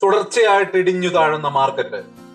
തുടർച്ചയായിട്ട് ഇടിഞ്ഞു താഴുന്ന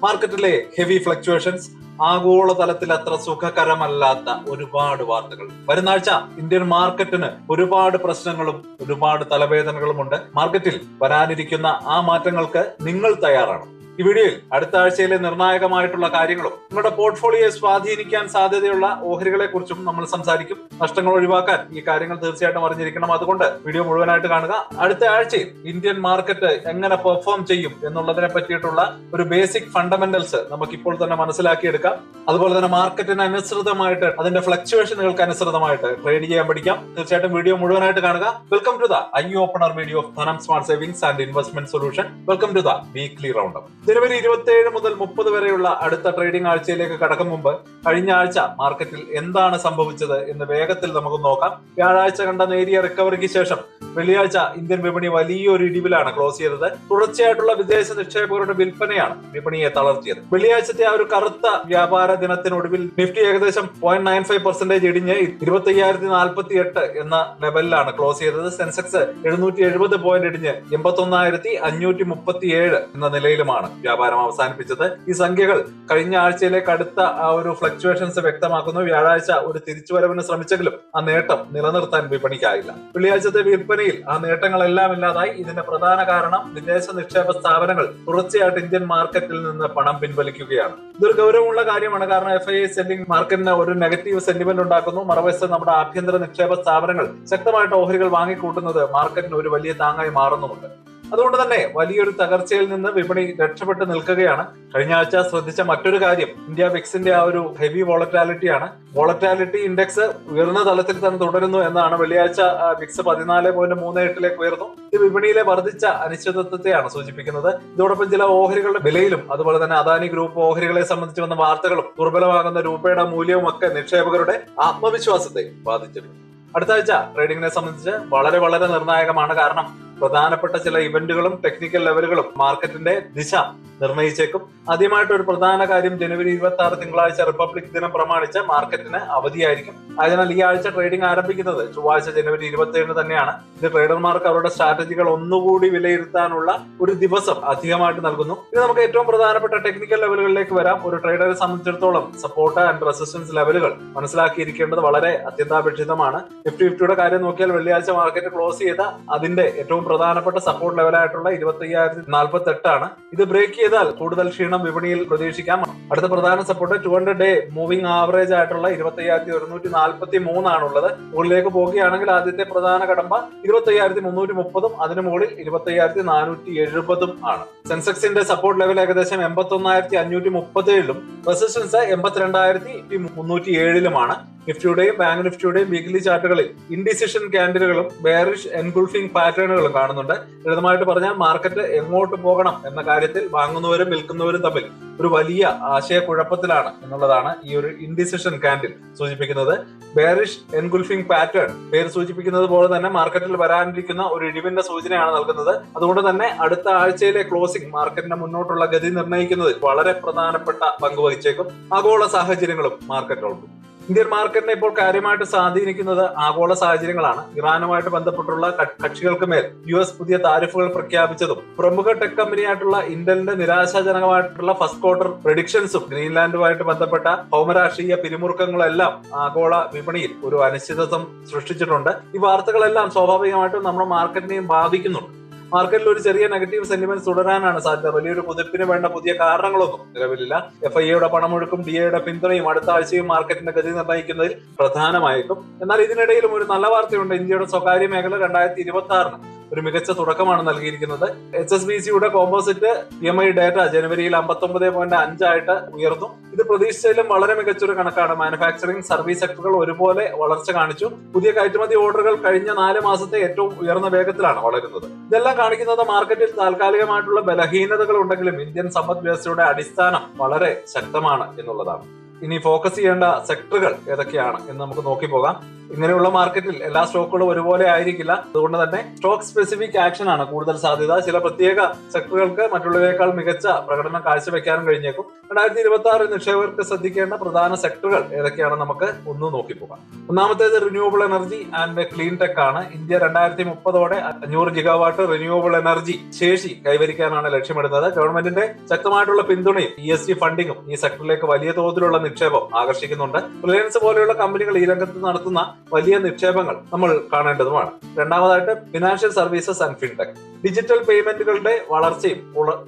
മാർക്കറ്റിലെ ഹെവി ഫ്ലക്ച്വേഷൻസ്, ആഗോളതലത്തിൽ അത്ര സുഖകരമല്ലാത്ത ഒരുപാട് വാർത്തകൾ. വരുന്ന ആഴ്ച ഇന്ത്യൻ മാർക്കറ്റിന് ഒരുപാട് പ്രശ്നങ്ങളും ഒരുപാട് തലവേദനകളും ഉണ്ട്. മാർക്കറ്റിൽ വരാനിരിക്കുന്ന ആ മാറ്റങ്ങൾക്ക് നിങ്ങൾ തയ്യാറാണ്. ഈ വീഡിയോയിൽ അടുത്ത ആഴ്ചയിലെ നിർണായകമായിട്ടുള്ള കാര്യങ്ങളും നിങ്ങളുടെ പോർട്ട്ഫോളിയോയെ സ്വാധീനിക്കാൻ സാധ്യതയുള്ള ഓഹരികളെ കുറിച്ചും നമ്മൾ സംസാരിക്കും. നഷ്ടങ്ങൾ ഒഴിവാക്കാൻ ഈ കാര്യങ്ങൾ തീർച്ചയായിട്ടും അറിഞ്ഞിരിക്കണം. അതുകൊണ്ട് വീഡിയോ മുഴുവനായിട്ട് കാണുക. അടുത്ത ആഴ്ചയിൽ ഇന്ത്യൻ മാർക്കറ്റ് എങ്ങനെ പെർഫോം ചെയ്യും എന്നുള്ളതിനെ പറ്റിയിട്ടുള്ള ഒരു ബേസിക് ഫണ്ടമെന്റൽസ് നമുക്ക് ഇപ്പോൾ തന്നെ മനസ്സിലാക്കിയെടുക്കാം. അതുപോലെ തന്നെ മാർക്കറ്റിന് അനുസൃതമായിട്ട്, അതിന്റെ ഫ്ലക്ച്വേഷനുകൾക്ക് അനുസൃതമായിട്ട് ട്രേഡ് ചെയ്യാൻ പഠിക്കാം. തീർച്ചയായിട്ടും വീഡിയോ മുഴുവനായിട്ട് കാണുക. Welcome to the eye opener video of Dhanam smart savings and investment solution. Welcome to the weekly roundup. ജനുവരി 27 മുതൽ 30 വരെയുള്ള അടുത്ത ട്രേഡിംഗ് ആഴ്ചയിലേക്ക് കടക്കും മുമ്പ് കഴിഞ്ഞ ആഴ്ച മാർക്കറ്റിൽ എന്താണ് സംഭവിച്ചത് എന്ന് വേഗത്തിൽ നമുക്ക് നോക്കാം. വ്യാഴാഴ്ച കണ്ട നേരിയ റിക്കവറിക്ക് ശേഷം വെള്ളിയാഴ്ച ഇന്ത്യൻ വിപണി വലിയൊരു ഇടിവിലാണ് ക്ലോസ് ചെയ്തത്. തുടർച്ചയായിട്ടുള്ള വിദേശ നിക്ഷേപകരുടെ വിൽപ്പനയാണ് വിപണിയെ തളർത്തിയത്. വെള്ളിയാഴ്ചത്തെ ആ ഒരു കറുത്ത വ്യാപാര ദിനത്തിനൊടുവിൽ നിഫ്റ്റി ഏകദേശം 0.95% ഇടിഞ്ഞ് 25,048 എന്ന ലെവലിലാണ് ക്ലോസ് ചെയ്തത്. സെൻസെക്സ് 770 പോയിന്റ് ഇടിഞ്ഞ് 81,537 എന്ന നിലയിലുമാണ് വ്യാപാരം അവസാനിപ്പിച്ചത്. ഈ സംഖ്യകൾ കഴിഞ്ഞ ആഴ്ചയിലേക്ക് അടുത്ത ആ ഒരു ഫ്ലക്ച്വേഷൻസ് വ്യക്തമാക്കുന്നു. വ്യാഴാഴ്ച ഒരു തിരിച്ചുവരവിന് ശ്രമിച്ചെങ്കിലും ആ നേട്ടം നിലനിർത്താൻ വിപണിക്കായില്ല. വെള്ളിയാഴ്ചത്തെ വിൽപ്പനയിൽ ആ നേട്ടങ്ങളെല്ലാം ഇല്ലാതായി. ഇതിന്റെ പ്രധാന കാരണം വിദേശ നിക്ഷേപ സ്ഥാപനങ്ങൾ തുടർച്ചയായിട്ട് ഇന്ത്യൻ മാർക്കറ്റിൽ നിന്ന് പണം പിൻവലിക്കുകയാണ്. ഇതൊരു ഗൗരവമുള്ള കാര്യമാണ്. കാരണം FII സെല്ലിംഗ് മാർക്കറ്റിന് ഒരു നെഗറ്റീവ് സെന്റിമെന്റ് ഉണ്ടാക്കുന്നു. മറുവശത്ത് നമ്മുടെ ആഭ്യന്തര നിക്ഷേപ സ്ഥാപനങ്ങൾ ശക്തമായിട്ട് ഓഹരികൾ വാങ്ങിക്കൂട്ടുന്നത് മാർക്കറ്റിന് ഒരു വലിയ താങ്ങായി മാറുന്നുമുണ്ട്. അതുകൊണ്ട് തന്നെ വലിയൊരു തകർച്ചയിൽ നിന്ന് വിപണി രക്ഷപ്പെട്ട് നിൽക്കുകയാണ്. കഴിഞ്ഞ ആഴ്ച ശ്രദ്ധിച്ച മറ്റൊരു കാര്യം ഇന്ത്യ വിക്സിന്റെ ആ ഒരു ഹെവി വോളറ്റാലിറ്റിയാണ്. വോളറ്റാലിറ്റി ഇൻഡെക്സ് ഉയർന്ന തലത്തിൽ തന്നെ തുടരുന്നു എന്നാണ്. വെള്ളിയാഴ്ച വിക്സ് 14.38 ഉയർന്നു. ഇത് വിപണിയിലെ വർദ്ധിച്ച അനിശ്ചിതത്വത്തെയാണ് സൂചിപ്പിക്കുന്നത്. ഇതോടൊപ്പം ചില ഓഹരികളുടെ വിലയിലും അതുപോലെ തന്നെ അദാനി ഗ്രൂപ്പ് ഓഹരികളെ സംബന്ധിച്ച് വന്ന വാർത്തകളും ദുർബലമാകുന്ന രൂപയുടെ മൂല്യവും ഒക്കെ നിക്ഷേപകരുടെ ആത്മവിശ്വാസത്തെ ബാധിച്ചിട്ടുണ്ട്. അടുത്ത ആഴ്ച ട്രേഡിംഗിനെ സംബന്ധിച്ച് വളരെ നിർണായകമാണ്. കാരണം പ്രധാനപ്പെട്ട ചില ഇവന്റുകളും ടെക്നിക്കൽ ലെവലുകളും മാർക്കറ്റിന്റെ ദിശ നിർണയിച്ചേക്കും. ആദ്യമായിട്ട് ഒരു പ്രധാന കാര്യം, ജനുവരി 26 തിങ്കളാഴ്ച റിപ്പബ്ലിക് ദിനം പ്രമാണിച്ച് മാർക്കറ്റിന് അവധിയായിരിക്കും. അതിനാൽ ഈ ആഴ്ച ട്രേഡിംഗ് ആരംഭിക്കുന്നത് ചൊവ്വാഴ്ച ജനുവരി 27 തന്നെയാണ്. ഇത് ട്രേഡർമാർക്ക് അവരുടെ സ്ട്രാറ്റജികൾ ഒന്നുകൂടി വിലയിരുത്താനുള്ള ഒരു ദിവസം അധികമായിട്ട് നൽകുന്നു. ഇത് നമുക്ക് ഏറ്റവും പ്രധാനപ്പെട്ട ടെക്നിക്കൽ ലെവലുകളിലേക്ക് വരാം. ഒരു ട്രേഡറെ സംബന്ധിച്ചിടത്തോളം സപ്പോർട്ട് ആൻഡ് റെസിസ്റ്റൻസ് ലെവലുകൾ മനസ്സിലാക്കിയിരിക്കേണ്ടത് വളരെ അത്യന്താപേക്ഷിതമാണ്. നിഫ്റ്റി 50യുടെ കാര്യം നോക്കിയാൽ വെള്ളിയാഴ്ച മാർക്കറ്റ് ക്ലോസ് ചെയ്ത അതിന്റെ ഏറ്റവും പ്രധാനപ്പെട്ട സപ്പോർട്ട് ലെവലായിട്ടുള്ള 25,048 ആണ്. ഇത് ബ്രേക്ക് ചെയ്താൽ കൂടുതൽ ക്ഷീണം വിപണിയിൽ പ്രതീക്ഷിക്കാം. അടുത്ത പ്രധാന സപ്പോർട്ട് 200 ഡേ മൂവിംഗ് ആവറേജ് ആയിട്ടുള്ള 25,143 ആണുള്ളത്. മുകളിലേക്ക് പോകുകയാണെങ്കിൽ ആദ്യത്തെ പ്രധാന കടമ്പ 25,330 അതിനു മുകളിൽ 25,470 ആണ്. സെൻസെക്സിന്റെ സപ്പോർട്ട് ലെവൽ ഏകദേശം 81,537 റെസിസ്റ്റൻസ് 82,307 നിഫ്റ്റിയുടെയും ബാങ്ക് നിഫ്റ്റിയുടെയും വീക്ക്ലി ചാർട്ടുകളിൽ ഇൻഡിസിഷൻ ക്യാൻഡിലുകളും ബെയറിഷ് എൻഗുൾഫിംഗ് പാറ്റേണുകളും കാണുന്നുണ്ട്. ലളിതമായിട്ട് പറഞ്ഞാൽ മാർക്കറ്റ് എങ്ങോട്ട് പോകണം എന്ന കാര്യത്തിൽ വാങ്ങുന്നവരും വിൽക്കുന്നവരും തമ്മിൽ ഒരു വലിയ ആശയക്കുഴപ്പത്തിലാണ് എന്നുള്ളതാണ് ഈ ഒരു ഇൻഡിസിഷൻ ക്യാൻഡിൽ സൂചിപ്പിക്കുന്നത്. ബെയറിഷ് എൻഗുൾഫിംഗ് പാറ്റേൺ പേര് സൂചിപ്പിക്കുന്നത് പോലെ തന്നെ മാർക്കറ്റിൽ വരാനിരിക്കുന്ന ഒരു ഇടിവിന്റെ സൂചനയാണ് നൽകുന്നത്. അതുകൊണ്ട് തന്നെ അടുത്ത ആഴ്ചയിലെ ക്ലോസിംഗ് മാർക്കറ്റിന്റെ മുന്നോട്ടുള്ള ഗതി നിർണ്ണയിക്കുന്നതിൽ വളരെ പ്രധാനപ്പെട്ട പങ്ക് വഹിച്ചേക്കും. ആഗോള സാഹചര്യങ്ങളും മാർക്കറ്റിലുണ്ട്. ഇന്ത്യൻ മാർക്കറ്റിനെ ഇപ്പോൾ കാര്യമായിട്ട് സ്വാധീനിക്കുന്നത് ആഗോള സാഹചര്യങ്ങളാണ്. ഇറാനുമായിട്ട് ബന്ധപ്പെട്ടുള്ള കക്ഷികൾക്ക് മേൽ US പുതിയ താരിഫുകൾ പ്രഖ്യാപിച്ചതും പ്രമുഖ ടെക് കമ്പനിയായിട്ടുള്ള ഇന്റലിന്റെ നിരാശാജനകമായിട്ടുള്ള ഫസ്റ്റ് ക്വാർട്ടർ പ്രഡിക്ഷൻസും ഗ്രീൻലാൻഡുമായിട്ട് ബന്ധപ്പെട്ട ഭൗമരാഷ്ട്രീയ പിരിമുറുക്കങ്ങളെല്ലാം ആഗോള വിപണിയിൽ ഒരു അനിശ്ചിതത്വം സൃഷ്ടിച്ചിട്ടുണ്ട്. ഈ വാർത്തകളെല്ലാം സ്വാഭാവികമായിട്ടും നമ്മുടെ മാർക്കറ്റിനെയും ബാധിക്കുന്നുണ്ട്. മാർക്കറ്റിൽ ഒരു ചെറിയ നെഗറ്റീവ് സെന്റിമെന്റ് തുടരാനാണ് സാധ്യത. വലിയൊരു കുതിപ്പിന് വേണ്ട പുതിയ കാരണങ്ങളൊന്നും നിലവിലില്ല. FIIയുടെ പണമൊഴുക്കും DAയുടെ പിന്തുണയും അടുത്ത ആഴ്ചയും മാർക്കറ്റിന്റെ ഗതി നിർണ്ണയിക്കുന്നതിൽ പ്രധാനമായിരിക്കും. എന്നാൽ ഇതിനിടയിലും ഒരു നല്ല വാർത്തയുണ്ട്. ഇന്ത്യയുടെ സ്വകാര്യ മേഖല 2026 ഒരു മികച്ച തുടക്കമാണ് നൽകിയിരിക്കുന്നത്. HSBCയുടെ കോമ്പോസിറ്റ് PMI ഡാറ്റ ജനുവരിയിൽ 59.5 ആയിട്ട് ഉയർന്നു. ഇത് പ്രതീക്ഷിച്ചതിലും വളരെ മികച്ചൊരു കണക്കാണ്. മാനുഫാക്ചറിംഗ്, സർവീസ് സെക്ടറുകൾ ഒരുപോലെ വളർച്ച കാണിച്ചു. പുതിയ കയറ്റുമതി ഓർഡറുകൾ കഴിഞ്ഞ 4 മാസത്തെ ഏറ്റവും ഉയർന്ന വേഗത്തിലാണ് വളരുന്നത്. ഇതെല്ലാം കാണിക്കുന്നത് മാർക്കറ്റിൽ താൽക്കാലികമായിട്ടുള്ള ബലഹീനതകൾ ഉണ്ടെങ്കിലും ഇന്ത്യൻ സമ്പദ് വ്യവസ്ഥയുടെ അടിസ്ഥാനം വളരെ ശക്തമാണ് എന്നുള്ളതാണ്. ഇനി ഫോക്കസ് ചെയ്യേണ്ട സെക്ടറുകൾ ഏതൊക്കെയാണ് എന്ന് നമുക്ക് നോക്കി പോകാം. ഇങ്ങനെയുള്ള മാർക്കറ്റിൽ എല്ലാ സ്റ്റോക്കുകളും ഒരുപോലെ ആയിരിക്കില്ല. അതുകൊണ്ട് തന്നെ സ്റ്റോക്ക് സ്പെസിഫിക് ആക്ഷൻ ആണ് കൂടുതൽ സാധ്യത. ചില പ്രത്യേക സെക്ടറുകൾക്ക് മറ്റുള്ളവയേക്കാൾ മികച്ച പ്രകടനം കാഴ്ചവെക്കാനും കഴിഞ്ഞേക്കും. 2026 നിക്ഷേപകർക്ക് ശ്രദ്ധിക്കേണ്ട പ്രധാന സെക്ടറുകൾ ഏതൊക്കെയാണ് നമുക്ക് ഒന്ന് നോക്കി പോകാം. ഒന്നാമത്തേത് renewable energy and clean tech ആണ്. ഇന്ത്യ 2030 500 ഗിഗാവാട്ട് റിന്യൂവബിൾ എനർജി ശേഷി കൈവരിക്കാനാണ് ലക്ഷ്യമിടുന്നത്. ഗവൺമെന്റിന്റെ ശക്തമായിട്ടുള്ള പിന്തുണയും ESG ഫണ്ടിങ്ങും ഈ സെക്ടറിലേക്ക് വലിയ തോതിലുള്ള നിക്ഷേപം ആകർഷിക്കുന്നുണ്ട്. റിലയൻസ് പോലെയുള്ള കമ്പനികൾ ഈ രംഗത്ത് നടത്തുന്ന വലിയ നിക്ഷേപങ്ങൾ നമ്മൾ കാണേണ്ടതുമാണ്. രണ്ടാമതായിട്ട് financial services and fintech. Digital പേയ്മെന്റുകളുടെ വളർച്ചയും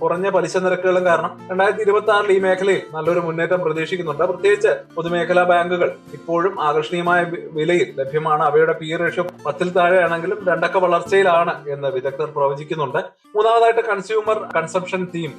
കുറഞ്ഞ പലിശ നിരക്കുകളും കാരണം 2026 ഈ മേഖലയിൽ നല്ലൊരു മുന്നേറ്റം പ്രതീക്ഷിക്കുന്നുണ്ട്. പ്രത്യേകിച്ച് പൊതുമേഖലാ ബാങ്കുകൾ ഇപ്പോഴും ആകർഷണീയമായ വിലയിൽ ലഭ്യമാണ്. അവയുടെ PE റേഷ്യോ 10 താഴെയാണെങ്കിലും 2 അക്ക വളർച്ചയിലാണ് എന്ന് വിദഗ്ധർ പ്രവചിക്കുന്നുണ്ട്. മൂന്നാമതായിട്ട് കൺസ്യൂമർ കൺസംഷൻ തീം.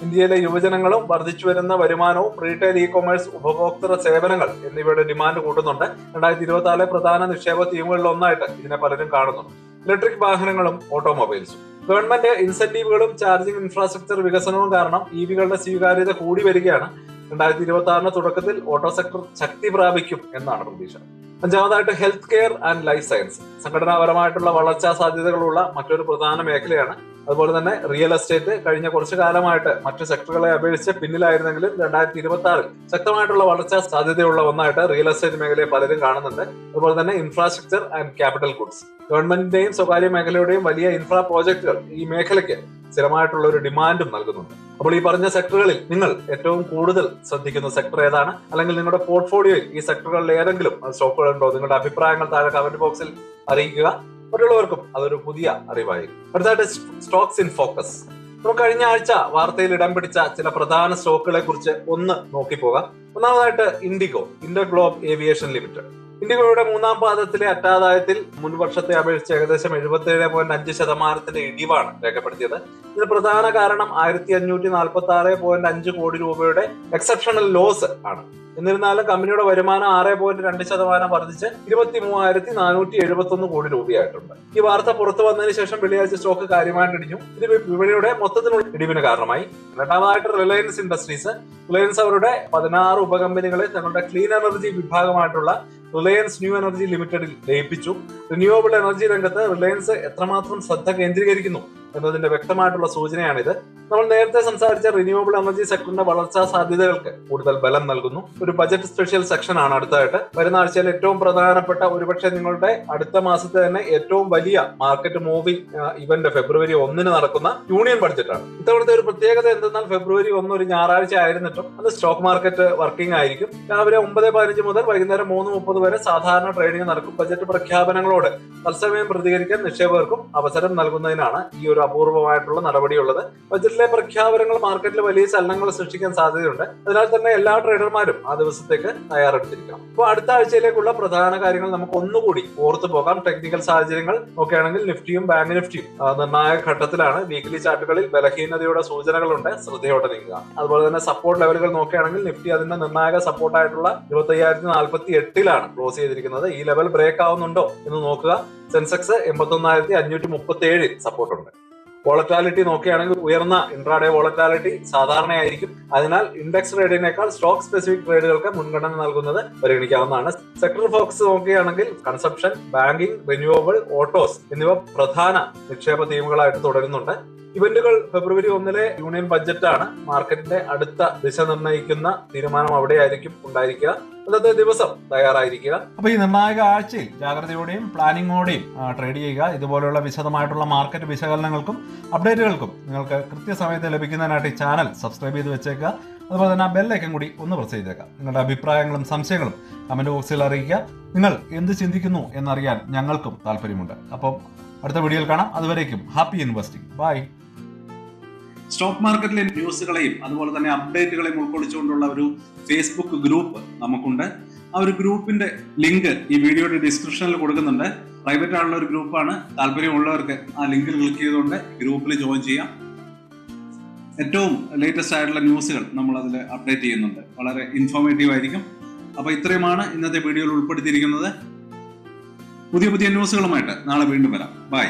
ഇന്ത്യയിലെ യുവജനങ്ങളും വർദ്ധിച്ചു വരുന്ന വരുമാനവും റീറ്റെയിൽ ഇ-കൊമേഴ്സ് ഉപഭോക്തൃ സേവനങ്ങൾ എന്നിവയുടെ ഡിമാൻഡ് കൂട്ടുന്നുണ്ട്. 2024 പ്രധാന നിക്ഷേപ തീമുകളിൽ ഒന്നായിട്ട് ഇതിനെ പലരും കാണുന്നുണ്ട്. ഇലക്ട്രിക് വാഹനങ്ങളും ഓട്ടോമൊബൈൽസും. ഗവൺമെന്റ് ഇൻസെന്റീവുകളും ചാർജിംഗ് ഇൻഫ്രാസ്ട്രക്ചർ വികസനവും കാരണം EVകളുടെ സ്വീകാര്യത കൂടി വരികയാണ്. 2026 തുടക്കത്തിൽ ഓട്ടോ സെക്ടർ ശക്തി പ്രാപിക്കും എന്നാണ് പ്രതീക്ഷ. അഞ്ചാമതായിട്ട് health care and life science. സംഘടനാപരമായിട്ടുള്ള വളർച്ചാ സാധ്യതകളുള്ള മറ്റൊരു പ്രധാന മേഖലയാണ്. അതുപോലെ തന്നെ റിയൽ എസ്റ്റേറ്റ് കഴിഞ്ഞ കുറച്ചു കാലമായിട്ട് മറ്റു സെക്ടറുകളെ അപേക്ഷിച്ച് പിന്നിലായിരുന്നെങ്കിലും 2026 ശക്തമായിട്ടുള്ള വളർച്ചാ സാധ്യതയുള്ള ഒന്നായിട്ട് റിയൽ എസ്റ്റേറ്റ് മേഖലയെ പലരും കാണുന്നുണ്ട്. അതുപോലെ തന്നെ ഇൻഫ്രാസ്ട്രക്ചർ ആൻഡ് ക്യാപിറ്റൽ ഗുഡ്സ്. ഗവൺമെന്റിന്റെയും സ്വകാര്യ മേഖലയുടെയും വലിയ ഇൻഫ്രാ പ്രോജക്ടുകൾ ഈ മേഖലയ്ക്ക് സ്ഥിരമായിട്ടുള്ള ഒരു ഡിമാൻഡും നൽകുന്നുണ്ട്. അപ്പോൾ ഈ പറഞ്ഞ സെക്ടറുകളിൽ നിങ്ങൾ ഏറ്റവും കൂടുതൽ ശ്രദ്ധിക്കുന്ന സെക്ടർ ഏതാണ്? അല്ലെങ്കിൽ നിങ്ങളുടെ പോർട്ട്ഫോളിയോയിൽ ഈ സെക്ടറുകളിൽ ഏതെങ്കിലും സ്റ്റോക്കുകൾ ഉണ്ടോ? നിങ്ങളുടെ അഭിപ്രായങ്ങൾ താഴെ കമന്റ് ബോക്സിൽ അറിയിക്കുക. മറ്റുള്ളവർക്കും അതൊരു പുതിയ അറിവായിരിക്കും. അടുത്തായിട്ട് സ്റ്റോക്സ് ഇൻ ഫോക്കസ്. നമുക്ക് കഴിഞ്ഞ ആഴ്ച വാർത്തയിൽ ഇടം പിടിച്ച ചില പ്രധാന സ്റ്റോക്കുകളെ കുറിച്ച് ഒന്ന് നോക്കിപ്പോകാം. ഒന്നാമതായിട്ട് ഇന്റർഗ്ലോബ് ഏവിയേഷൻ ലിമിറ്റഡ്. ഇന്ത്യയുടെ മൂന്നാം പാദത്തിലെ അറ്റാദായത്തിൽ മുൻ വർഷത്തെ അപേക്ഷിച്ച് ഏകദേശം 77.5% ഇടിവാണ് രേഖപ്പെടുത്തിയത്. ഇതിന് പ്രധാന കാരണം 1546.5 കോടി രൂപയുടെ എക്സെപ്ഷണൽ ലോസ് ആണ്. എന്നിരുന്നാലും കമ്പനിയുടെ വരുമാനം 6.2% വർദ്ധിച്ച് 23,471 കോടി രൂപയായിട്ടുണ്ട്. ഈ വാർത്ത പുറത്തു വന്നതിന് ശേഷം വെള്ളിയാഴ്ച സ്റ്റോക്ക് കാര്യമായിട്ട് ഇടിഞ്ഞു. ഇത് വിപണിയുടെ മൊത്തത്തിലുള്ള ഇടിവിന് കാരണമായി. രണ്ടാമതായിട്ട് റിലയൻസ് ഇൻഡസ്ട്രീസ്. റിലയൻസ് അവരുടെ 16 ഉപകമ്പനികളെ തങ്ങളുടെ ക്ലീൻ എനർജി വിഭാഗമായിട്ടുള്ള റിലയൻസ് ന്യൂ എനർജി ലിമിറ്റഡിൽ ലയിപ്പിച്ചു. റിന്യൂവബിൾ എനർജി രംഗത്ത് റിലയൻസ് എത്രമാത്രം ശ്രദ്ധ കേന്ദ്രീകരിക്കുന്നു എന്നതിന്റെ വ്യക്തമായിട്ടുള്ള സൂചനയാണിത്. നമ്മൾ നേരത്തെ സംസാരിച്ച റിന്യൂവബിൾ എനർജി സെക്ടറിന്റെ വളർച്ചാ സാധ്യതകൾക്ക് കൂടുതൽ ബലം നൽകുന്നു. ഒരു ബജറ്റ് സ്പെഷ്യൽ സെക്ഷൻ ആണ് അടുത്തായിട്ട്. വരുന്ന ആഴ്ചയിൽ ഏറ്റവും പ്രധാനപ്പെട്ട, ഒരുപക്ഷെ നിങ്ങളുടെ അടുത്ത മാസത്തെ തന്നെ ഏറ്റവും വലിയ മാർക്കറ്റ് മൂവിംഗ് ഇവന്റ് ഫെബ്രുവരി 1 നടക്കുന്ന യൂണിയൻ ബഡ്ജറ്റ് ആണ്. ഇത്തവണത്തെ ഒരു പ്രത്യേകത എന്തെന്നാൽ ഫെബ്രുവരി 1 ഒരു ഞായറാഴ്ച ആയിരുന്നിട്ടും അത് സ്റ്റോക്ക് മാർക്കറ്റ് വർക്കിംഗ് ആയിരിക്കും. രാവിലെ 9:15 മുതൽ വൈകുന്നേരം 3:30 വരെ സാധാരണ ട്രേഡിംഗ് നടക്കും. ബജറ്റ് പ്രഖ്യാപനങ്ങളോട് തത്സമയം പ്രതികരിക്കാൻ നിക്ഷേപകർക്കും അവസരം നൽകുന്നതിനാണ് ഈ ഒരു അപൂർവമായിട്ടുള്ള നടപടിയുള്ളത്. ബജറ്റിലെ പ്രഖ്യാപനങ്ങൾ മാർക്കറ്റിൽ വലിയ ചലനങ്ങൾ സൃഷ്ടിക്കാൻ സാധ്യതയുണ്ട്. അതിനാൽ തന്നെ എല്ലാ ട്രേഡർമാരും ആ ദിവസത്തേക്ക് തയ്യാറെടുത്തിരിക്കണം. അപ്പോൾ അടുത്ത ആഴ്ചയിലേക്കുള്ള പ്രധാന കാര്യങ്ങൾ നമുക്ക് ഒന്നുകൂടി ഓർത്തു പോകാം. ടെക്നിക്കൽ സാഹചര്യങ്ങൾ നോക്കുകയാണെങ്കിൽ നിഫ്റ്റിയും ബാങ്ക് നിഫ്റ്റിയും നിർണായക ഘട്ടത്തിലാണ്. വീക്ക്ലി ചാർട്ടുകളിൽ ബലഹീനതയുടെ സൂചനകളുണ്ട്, ശ്രദ്ധയോടെ നീങ്ങുക. അതുപോലെ തന്നെ സപ്പോർട്ട് ലെവലുകൾ നോക്കുകയാണെങ്കിൽ നിഫ്റ്റി അതിന്റെ നിർണായക സപ്പോർട്ടായിട്ടുള്ള 25,048 ക്ലോസ് ചെയ്തിരിക്കുന്നത്. ഈ ലെവൽ ബ്രേക്ക് ആവുന്നുണ്ടോ എന്ന് നോക്കുക. സെൻസെക്സ് 81,537 സപ്പോർട്ടുണ്ട്. വോളറ്റാലിറ്റി നോക്കുകയാണെങ്കിൽ ഉയർന്ന ഇൻട്രാഡേ വോളറ്റാലിറ്റി സാധാരണയായിരിക്കും. അതിനാൽ ഇൻഡെക്സ് ട്രേഡിനേക്കാൾ സ്റ്റോക്ക് സ്പെസിഫിക് ട്രേഡുകൾക്ക് മുൻഗണന നൽകുന്നത് പരിഗണിക്കാവുന്നതാണ്. സെക്ടർ ഫോക്കസ് നോക്കുകയാണെങ്കിൽ കൺസംഷൻ, ബാങ്കിംഗ്, റിന്യൂവബിൾ, ഓട്ടോസ് എന്നിവ പ്രധാന നിക്ഷേപ തീമുകളായിട്ട് തുടരുന്നുണ്ട്. ഇവന്റുകൾ ഫെബ്രുവരി 1 യൂണിയൻ ബഡ്ജറ്റാണ്. മാർക്കറ്റിന്റെ അടുത്ത ദിശ നിർണ്ണയിക്കുന്ന തീരുമാനം അവിടെയായിരിക്കും ഉണ്ടായിരിക്കുക. അന്നത്തെ ദിവസം തയ്യാറായിരിക്കുക. അപ്പൊ ഈ നിർണായക ആഴ്ചയിൽ ജാഗ്രതയോടെയും പ്ലാനിങ്ങോടെയും ട്രേഡ് ചെയ്യുക. ഇതുപോലെയുള്ള വിശദമായിട്ടുള്ള മാർക്കറ്റ് വിശകലനങ്ങൾക്കും അപ്ഡേറ്റുകൾക്കും നിങ്ങൾക്ക് കൃത്യസമയത്ത് ലഭിക്കുന്നതിനായിട്ട് ഈ ചാനൽ സബ്സ്ക്രൈബ് ചെയ്ത് വെച്ചേക്കുക. അതുപോലെ തന്നെ ആ ബെല്ലൈക്കൻ കൂടി ഒന്ന് പ്രസ് ചെയ്തേക്കാം. നിങ്ങളുടെ അഭിപ്രായങ്ങളും സംശയങ്ങളും കമന്റ് ബോക്സിൽ അറിയിക്കുക. നിങ്ങൾ എന്ത് ചിന്തിക്കുന്നു എന്നറിയാൻ ഞങ്ങൾക്കും താല്പര്യമുണ്ട്. അപ്പം അടുത്ത വീഡിയോയിൽ കാണാം. അതുവരേക്കും ഹാപ്പി ഇൻവെസ്റ്റിംഗ്. ബൈ. സ്റ്റോക്ക് മാർക്കറ്റിലെ ന്യൂസുകളെയും അതുപോലെ തന്നെ അപ്ഡേറ്റുകളെയും ഉൾക്കൊള്ളിച്ചുകൊണ്ടുള്ള ഒരു ഫേസ്ബുക്ക് ഗ്രൂപ്പ് നമുക്കുണ്ട്. ആ ഒരു ഗ്രൂപ്പിന്റെ ലിങ്ക് ഈ വീഡിയോയുടെ ഡിസ്ക്രിപ്ഷനിൽ കൊടുക്കുന്നുണ്ട്. പ്രൈവറ്റ് ആയിട്ടുള്ള ഒരു ഗ്രൂപ്പാണ്. താല്പര്യമുള്ളവർക്ക് ആ ലിങ്കിൽ ക്ലിക്ക് ചെയ്തുകൊണ്ട് ഗ്രൂപ്പിൽ ജോയിൻ ചെയ്യാം. ഏറ്റവും ലേറ്റസ്റ്റ് ആയിട്ടുള്ള ന്യൂസുകൾ നമ്മൾ അതിൽ അപ്ഡേറ്റ് ചെയ്യുന്നുണ്ട്. വളരെ ഇൻഫോർമേറ്റീവ് ആയിരിക്കും. അപ്പൊ ഇത്രയുമാണ് ഇന്നത്തെ വീഡിയോയിൽ ഉൾപ്പെടുത്തിയിരിക്കുന്നത്. പുതിയ ന്യൂസുകളുമായിട്ട് നാളെ വീണ്ടും വരാം. ബൈ.